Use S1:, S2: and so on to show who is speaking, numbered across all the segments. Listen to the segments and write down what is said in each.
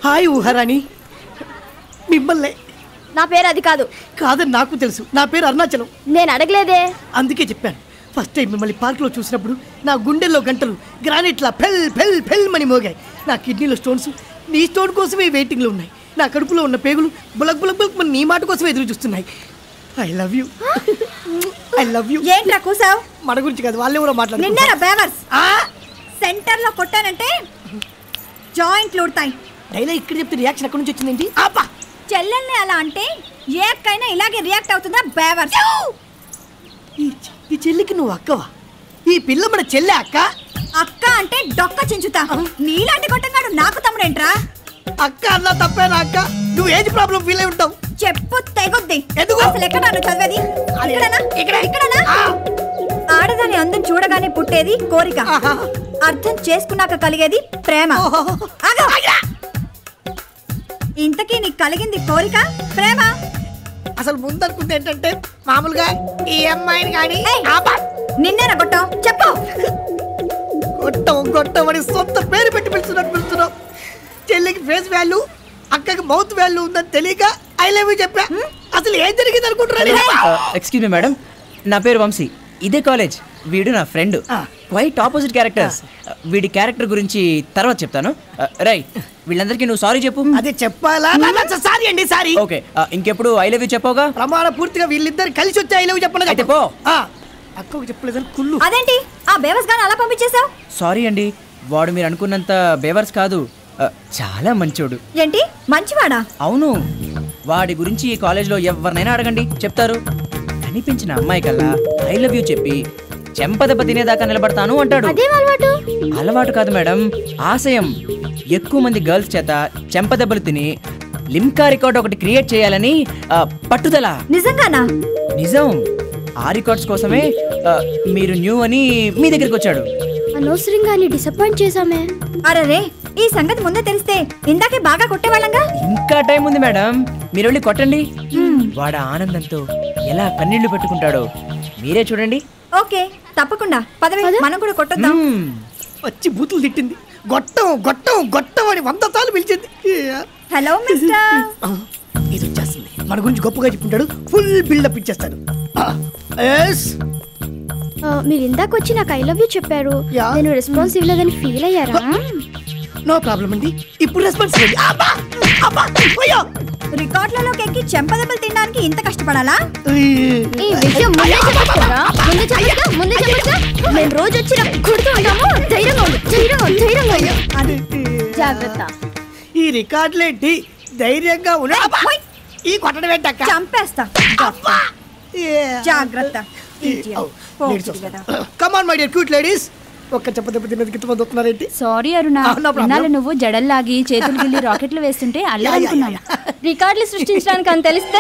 S1: Hi ఊహరాణి, మిమ్మల్ని.
S2: నా పేరు అది కాదు.
S1: కాదని నాకు తెలుసు, నా పేరు అరుణాచలం.
S2: నేను అడగలేదే,
S1: అందుకే చెప్పాను. ఫస్ట్ టైం మిమ్మల్ని పార్క్లో చూసినప్పుడు నా గుండెల్లో గంటలు గ్రానైట్లా ఫెల్ ఫెల్ ఫెల్ మని మోగాయి. నా కిడ్నీలో స్టోన్స్ నీ స్టోన్ కోసమే వెయిటింగ్లో ఉన్నాయి. నా కడుపులో ఉన్న పేగులు బులక్ బులక్ బులక్ నీ మాట కోసమే ఎదురు చూస్తున్నాయి. I love you, I love you.
S3: ఏంట్రా కూసావు?
S1: మన గురించి కాదు, వాళ్ళెవరో మాట్లాడుతున్నారు.
S3: నిన్నరా బేవర్స్ సెంటర్ లో కొట్టానంటే జాయింట్లు ఉడతాయి.
S1: డైలాగ్ ఇక్కడ చెప్తే రియాక్షన్ ఎక్కడి నుంచి వచ్చిందేంటి? ఆపా.
S3: చెల్లెల్ని అలా అంటే ఏ అక్కైనా ఇలాగే రియాక్ట్ అవుతుందా బేవర్స్?
S1: ఈ చెల్లికి నువ్వు అక్కవా? ఈ పిల్ల మన చెల్లె అక్క?
S3: అక్క అంటే డొక్క చించుతా. నీలాంటి కొట్టంగాడు నాకు తమ్ముడేంట్రా?
S1: అక్క అన్నా తప్పేనా అక్క? నువ్వు ఏజ్ ప్రాబ్లం ఫీల్ అయి ఉంటావు.
S3: చెప్పు తెగొద్ది.
S1: ఎందుకు?
S3: అసలు ఎక్కడ చదివేది? ఇక్కడనా? ఆడదాని అందం చూడగానే పుట్టేది కోరిక, అర్థం చేసుకున్నాక కలిగేది ప్రేమ. ఇంతకీ నీకు కలిగింది కోరిక ప్రేమ?
S1: అసలు ముందనుకుంది ఏంటంటే మామూలుగా ఈ అమ్మాయిని కానీ
S3: నిన్నేనా కొట్టావు? చెప్పు.
S1: కొట్టమని సొంత పేరు పెట్టి పిలుస్తున్నావు. చెల్లికి ఫేస్ వాల్యూ, అక్కకి మౌత్ వాల్యూ ఉందని తెలియక ఐ లవ్ యూ చెప్పా. అసలు ఏం జరిగింది అనుకుంటున్నాను?
S4: ఎక్స్క్యూజ్ మీ మేడం, నా పేరు వంశీ, ఇదే కాలేజ్. వీడు నా ఫ్రెండ్, క్వైట్ ఆపోజిట్ క్యారెక్టర్స్. వీడి క్యారెక్టర్ గురించి తర్వాత చెప్తాను. రై, వీళ్ళందరికీ నువ్వు సారీ చెప్పు.
S1: అదే చెప్పాలా? సారీ అండి, సారీ.
S4: ఓకే, ఇంకెప్పుడు ఐ లవ్ యూ చెప్పవుగా?
S1: ప్రమాణ పూర్తిగా వీళ్ళిద్దరు కలిసి వచ్చి ఐ లవ్ యూ చెప్పలేదు.
S4: అయితే పో.
S1: అక్కకు చెప్పలేదని కుళ్ళు.
S3: అదేంటి ఆ బేవర్స్ గాని అలా పంపించేశావు?
S4: సారీ అండి, వాడు మీరు అనుకున్నంత బేవర్స్ కాదు, చాలా మంచోడు.
S3: ఏంటి మంచివాడా?
S4: అవును, వాడి గురించి ఈ కాలేజ్లో ఎవరినైనా అడగండి చెప్తారు. కనిపించిన అమ్మాయి కల్లా ఐ లవ్ యూ చెప్పి చెంపదెబ్బ తినేదాకా నిలబడతాను అంటాడు. అలవాటు కాదు మేడం, ఆశయం. ఎక్కువ మంది గర్ల్స్ చేత చెంపదెబ్బలు తిని లిమ్కా రికార్డ్ ఒకటి క్రియేట్ చేయాలని పట్టుదల.
S3: నిజంగానా?
S4: నిజం. ఆ రికార్డ్స్ కోసమే మీరు న్యూ అని మీ దగ్గరికి వచ్చాడు.
S2: అనవసరంగా డిసప్పాయింట్ చేసామే.
S3: అరే, ఈ సంగతి ముందే తెలిస్తే ఇందాకే బాగా కొట్టేవాళ్ళంగా.
S4: ఇంకా టైం ఉంది మేడం, మీరు వెళ్ళి కొట్టండి. వాడు ఆనందంతో ఎలా కన్నీళ్లు పెట్టుకుంటాడో మీరే చూడండి.
S3: ఓకే, తప్పకుండా. పదవి, మనం కూడా కొట్టొద్దాం.
S1: వచ్చి బూతులు తిట్టింది. గొట్టం గొట్టం గొట్టం అని 100 సార్లు పిలిచింది.
S3: Hello mister.
S1: ఇది వచ్చేస్తుంది, మన గురించి గొప్పగా చెప్పుకుంటాడు, ఫుల్ బిల్డప్ ఇచ్చేస్తాడు.
S2: మీరు ఇందాక వచ్చి నాకు ఐ లవ్ యూ చెప్పారు, నేను రెస్పాన్స్ ఇవ్వలేదని ఫీల్ అయ్యారా?
S1: నో ప్రాబ్లం అండి, ఇప్పుడు రెస్పాన్స్
S3: రికార్డులలోకి ఎక్కి చెంపదెబ్బలు తినడానికి ఇంత కష్టపడాలా?
S2: ఈ విషయం ముందే చెప్పొచ్చా? మేము రోజు వచ్చి కొడుతూ ఉంటాము. ధైర్యంగా జాగ్రత్త.
S1: ఈ రికార్డులేంటి? ధైర్యంగా ఉన్నా. ఈ కొట్టడం ఏంటక్క?
S3: చంపేస్తా. జాగ్రత్త.
S1: Come on my dear cute ladies. ఒక్క చెప్పదెబ్బ తిన్నది ఇంతమంది వస్తున్నారేంటి?
S5: సారీ అరుణ, ఇన్నాళ్ళు నువ్వు జడల్లాగి చేతులు గిల్లి రాకెట్లు వేస్తుంటే అల్లనుకున్నాను. రికార్డులు సృష్టించడానికి అని తెలిస్తే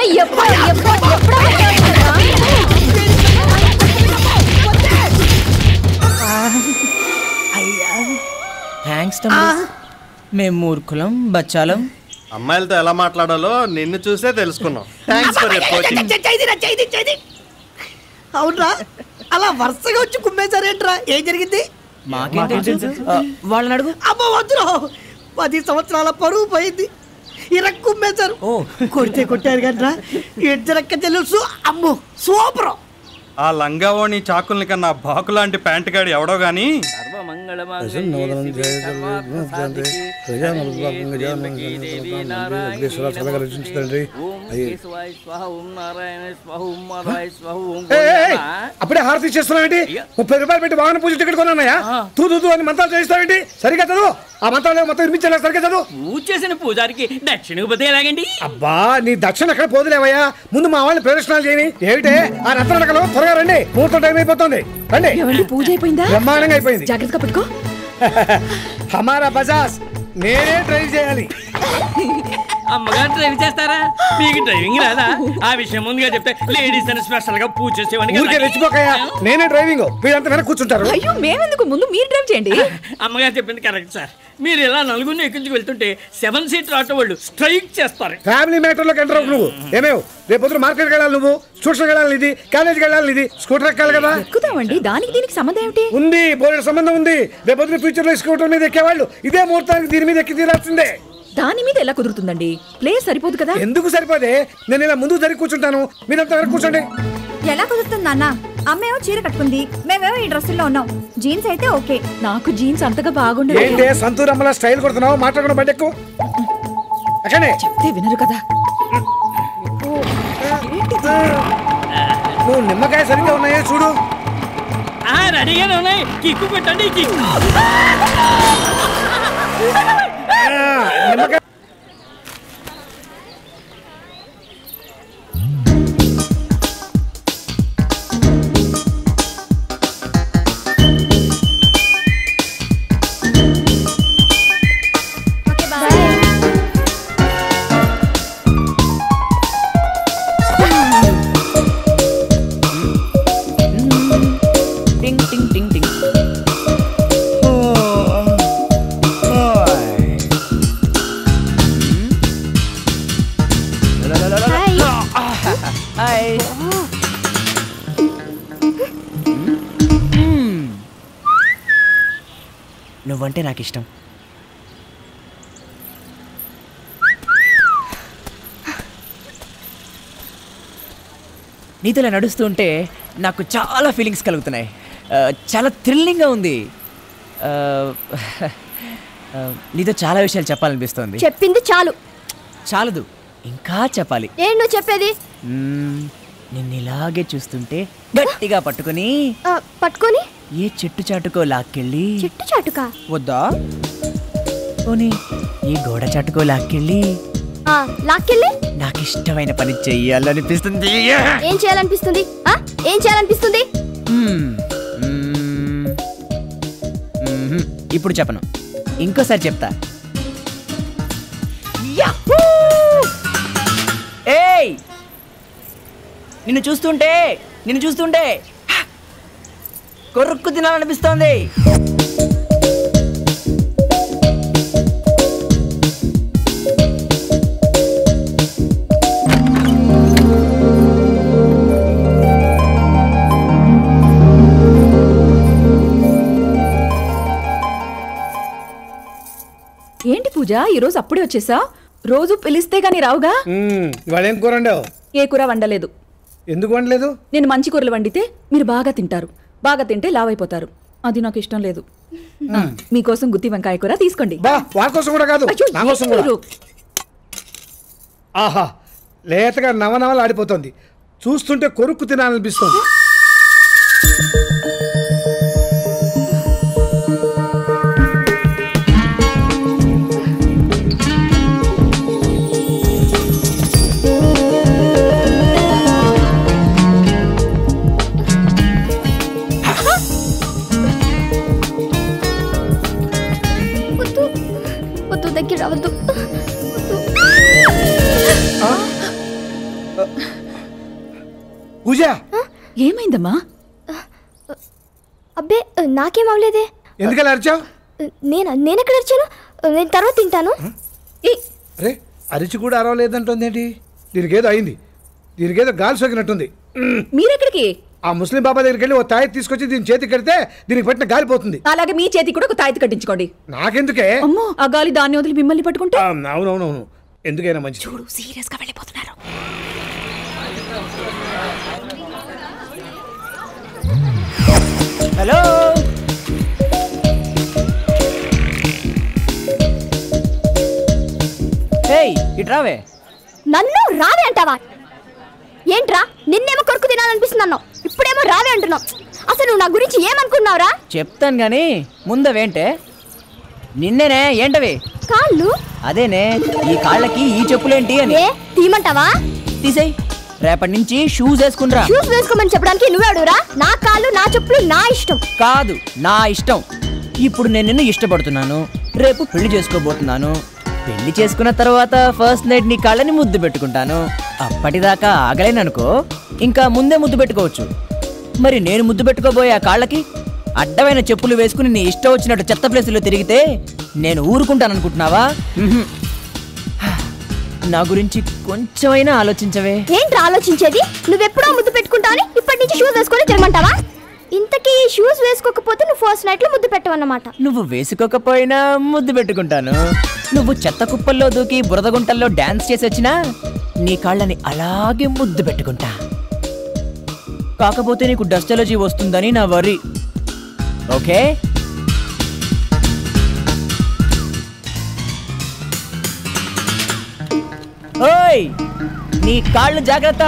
S4: థ్యాంక్స్ తమ్ముడు, మేము మూర్ఖులం బచ్చాలం.
S6: అమ్మాయిలతో ఎలా మాట్లాడాలో నిన్ను చూసే తెలుసుకున్నాం. Thanks for your coaching.
S1: అవునరా, అలా వరుసగా వచ్చి కుమ్మేశారేంట్రా? ఏం జరిగింది?
S4: మాకేం తెలుసు, వాళ్ళని అడుగు.
S1: అమ్మ వద్దురా, 10 సంవత్సరాల పరువు పోయింది. కుమ్మేశారు. కొట్టారు కదరా, ఇద్దరక్క తెలుసు. అమ్మో సూపర్.
S6: ఆ లంగావోని చాకుల్ని కన్నా బాకు లాంటి ప్యాంట్ గాడి ఎవడో గాని
S7: అప్పుడే హారతి చేస్తున్నావేంటి? 30 రూపాయలు పెట్టి వాహన పూజ టికెట్ కొన్నాయా? తూ అని మంత్రాలు చేస్తావేంటి? సరిగ్గా చదువు. ఆ మంత్రాలు మొత్తం వినిపించాలి. సరిగ్గా చదువు.
S8: పూజ చేసిన పూజారికి దక్షిణ పోతే ఎలాగండి?
S7: అబ్బా, నీ దక్షిణ ఎక్కడ పోదులేవయ్యా. ముందు మా వాళ్ళని ప్రదర్శనలు చేయని. ఏమిటే ఆ రత్నకలు? త్వరగా రండి, ముహూర్తం టైం అయిపోతుంది. రండి.
S3: పూజ అయిపోయిందా?
S7: బ్రహ్మాండంగా అయిపోయింది.
S3: జాగ్రత్తగా పెట్టుకో.
S7: హమారా బజాజ్ నేనే డ్రైవ్ చేయాలి.
S8: అమ్మగారు డ్రైవ్ చేస్తారా? మీకు డ్రైవింగ్ రాదా? ఆ విషయం ముందుగా చెప్తే లేడీస్ అని స్పెషల్ గా పూజ చేసేవాడిని.
S7: నేనే డ్రైవింగ్, వీళ్ళంతా వెనక కూర్చుంటారు.
S3: అయ్యో మేమెందుకు, ముందు మీరు డ్రైవ్ చేయండి.
S8: అమ్మగారు చెప్పింది కరెక్ట్ సార్. మీరు ఇలా నలుగురిని ఎక్కించుకు వెళ్తుంటే 7 సీటర్ ఆటో వాళ్ళు స్ట్రైక్ చేస్తారు.
S7: ఫ్యామిలీ మ్యాటర్లోకి ఎంటర్ అవ్వకు నువ్వు. ఏమేవు రేపు పొద్దున మార్కెట్కి వెళ్ళాలి, నువ్వు ట్యూషన్కి వెళ్ళాలి, ఇది కాలేజీకి వెళ్ళాలి, ఇది స్కూటర్ ఎక్కాలి కదా.
S3: ఎక్కుదామండి, దానికి దీనికి సంబంధం ఏమిటి?
S7: ఉంది, బోర్డు సంబంధం ఉంది. రేపు పొద్దున ఫ్యూచర్ లో స్కూటర్ మీద ఎక్కేవాళ్ళు ఇదే ముహూర్తానికి దీని మీద ఎక్కి తీరాల్సిందే.
S3: దాని మీద ఎలా కుదురుతుందండి? ప్లేస్ సరిపోదు కదా.
S7: ఎందుకు సరిపోదే? నేను ఇలా ముందు జరిగి కూర్చుంటాను, మీరంతా వెనక కూర్చోండి.
S3: ఎలా కుదురుతుంది అన్న? అమ్మేమో చీర కట్టుకుంది, మేమేమో ఈ డ్రెస్సుల్లో ఉన్నాం. జీన్స్ అయితే ఓకే. నాకు జీన్స్ అంతగా బాగుండదు.
S7: ఏంటే సంతూర్ అమ్మలా స్టైల్ కొడుతున్నావు? మాట్లాడకుండా బయటెక్కు. అక్కడే
S3: చెప్తే వినరు కదా.
S7: నువ్వు నిమ్మకాయ సరిగ్గా ఉన్నాయే చూడు.
S8: రెడీగానే ఉన్నాయి, కిక్కు పెట్టండి.
S7: నిమ్మకాయ
S4: నువ్వంటే నాకు ఇష్టం. నీతో ఇలా నడుస్తూ ఉంటే నాకు చాలా ఫీలింగ్స్ కలుగుతున్నాయి. చాలా థ్రిల్లింగ్గా ఉంది. నీతో చాలా విషయాలు చెప్పాలనిపిస్తుంది.
S2: చెప్పింది చాలు.
S4: చాలదు, ఇంకా చెప్పాలి.
S2: ఏం నువ్వు చెప్పేది?
S4: నిన్ను ఇలాగే చూస్తుంటే గట్టిగా పట్టుకొని
S2: పట్టుకొని
S4: ఏ చెట్టు చాటుకో లాక్కెళ్ళి.
S2: చెట్టు చాటుకా?
S4: వద్దా, పోనీ ఏ గోడ చాటుకో లాక్కెళ్ళి
S2: లాక్కెళ్ళి
S4: నాకు ఇష్టమైన పని చెయ్యాలనిపిస్తుంది.
S2: ఏం చేయాలనిపిస్తుంది? ఏం చేయాలనిపిస్తుంది?
S4: ఇప్పుడు చెప్పను, ఇంకోసారి చెప్తా. ఏయ్, నిన్ను చూస్తుంటే కొరుక్కు తినాలనిపిస్తోంది.
S3: ఏంటి పూజ, ఈరోజు అప్పుడే వచ్చేసా? రోజు పిలిస్తే గానీ రావుగా?
S7: ఇవాళ ఏం కూర వండావు?
S3: ఏ కూర వండలేదు.
S7: ఎందుకు వండలేదు?
S3: నేను మంచి కూరలు వండితే మీరు బాగా తింటారు, బాగా తింటే లావైపోతారు. అది నాకు ఇష్టం లేదు. మీకోసం గుత్తి వంకాయ కూర తీసుకోండి.
S7: వారి కోసం కూడా కాదు, నా కోసం కూడా. ఆహా, లేతగా నవనవలు ఆడిపోతుంది. చూస్తుంటే కొరుక్కు తినాలనిపిస్తుంది.
S2: దగ్గర రావద్దు.
S7: పూజ,
S3: ఏమైందమ్మా?
S2: అబ్బే నాకేం అవలేదే.
S7: ఎందుకలా అరిచావు?
S2: నేనెక్కడ అరిచాను? నేను తర్వాత తింటాను.
S7: అరే, అరిచి కూడా అరవలేదంటుంది ఏంటి? దీనికేదో అయింది, దీనికేదో గాలి సోకినట్టుంది.
S3: మీరెక్కడికి?
S7: ఆ ముస్లిం బాబా దగ్గరికి వెళ్ళి ఓ తాయెత్తు తీసుకొచ్చి దీని చేతికి కడితే దీనికి పట్టిన గాలిపోతుంది.
S3: అలాగే మీ చేతికి కూడా ఒక తాయెత్తు కట్టించుకోండి.
S7: నాకెందుకే?
S3: అమ్మో, ఆ గాలి దాన్ని వదిలి మిమ్మల్ని పట్టుకుంటే?
S7: అవునవునవును, ఎందుకైనా మంచి.
S3: చూడు, సీరియస్ గా వెళ్ళిపోతున్నారు.
S4: హలో, ఇట్రావే.
S2: నన్ను రావే అంటావా? ఏంట్రా, నిన్నేమో కొరుకు తినాలనిపిస్తుంది అన్నావు, ఇప్పుడేమో రావే అంటున్నావు. అసలు నువ్వు నా గురించి ఏమనుకున్నావురా?
S4: చెప్తాను గాని ముందవేంటే. నిన్నేనే ఏంటవి?
S2: కాళ్ళు.
S4: అదేనే, ఈ కాళ్ళకి ఈ చెప్పులేంటి అని.
S2: తీయమంటావా?
S4: తీసేయ్, రేపటి నుంచి షూస్ వేసుకునిరా.
S2: షూస్ వేసుకోమని చెప్పడానికి నువ్వెవడురా? నా కాళ్ళు నా చెప్పులు నా ఇష్టం.
S4: కాదు, నా ఇష్టం. ఇప్పుడు నేను నిన్ను ఇష్టపడుతున్నాను, రేపు పెళ్లి చేసుకోబోతున్నాను. పెళ్లి చేసుకున్న తర్వాత ఫస్ట్ నైట్ నీ కాళ్ళని ముద్దు పెట్టుకుంటాను. అప్పటిదాకా ఆగలేననుకో, ఇంకా ముందే ముద్దు పెట్టుకోవచ్చు. మరి నేను ముద్దు పెట్టుకోబోయే ఆ కాళ్ళకి అడ్డమైన చెప్పులు వేసుకుని నీ ఇష్టం వచ్చినట్టు చెత్త ప్లేసుల్లో తిరిగితే నేను ఊరుకుంటాననుకుంటున్నావా? నా గురించి కొంచెమైనా ఆలోచించవే.
S2: ఏంట్రా ఆలోచించేది? నువ్వెప్పుడో ముద్దు పెట్టుకుంటావని ఇప్పటి నుంచి షూస్ వేసుకొని తిరగమంటావా? ఇంతకీ షూస్ వేసుకోకపోతే నువ్వు ఫస్ట్ నైట్ లో ముద్దు పెట్టవన్నమాట.
S4: నువ్వు వేసుకోకపోయినా ముద్దు పెట్టుకుంటాను. నువ్వు చెత్త కుప్పల్లో దూకి బురదగుంటల్లో డాన్స్ చేసి వచ్చినా నీ కాళ్ళని అలాగే ముద్దు పెట్టుకుంటా. కాకపోతే నీకు డస్ట్ ఎలర్జీ వస్తుందని నా వర్రీ. ఓకే? ఓయ్, నీ కాళ్ళు జాగ్రత్త.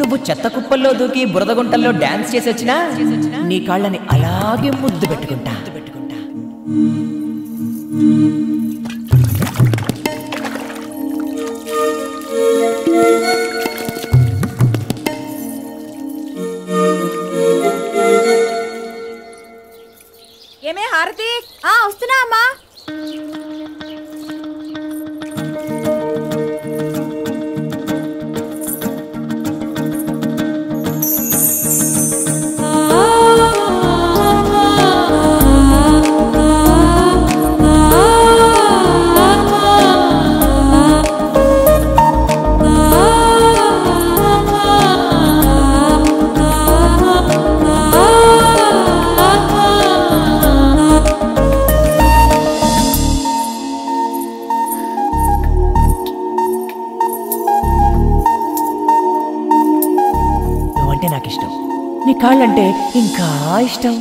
S4: నువ్వు చెత్త కుప్పల్లో దూకి బురదగుంటల్లో డాన్స్ చేసి వచ్చినా నీ కాళ్ళని అలాగే ముద్దు పెట్టుకుంటా.
S3: ఏమే హారతి? వస్తున్నా అమ్మా.
S4: నువ్వంటే నాకు ఇష్టం, నీ కాళ్ళంటే ఇంకా ఇష్టం.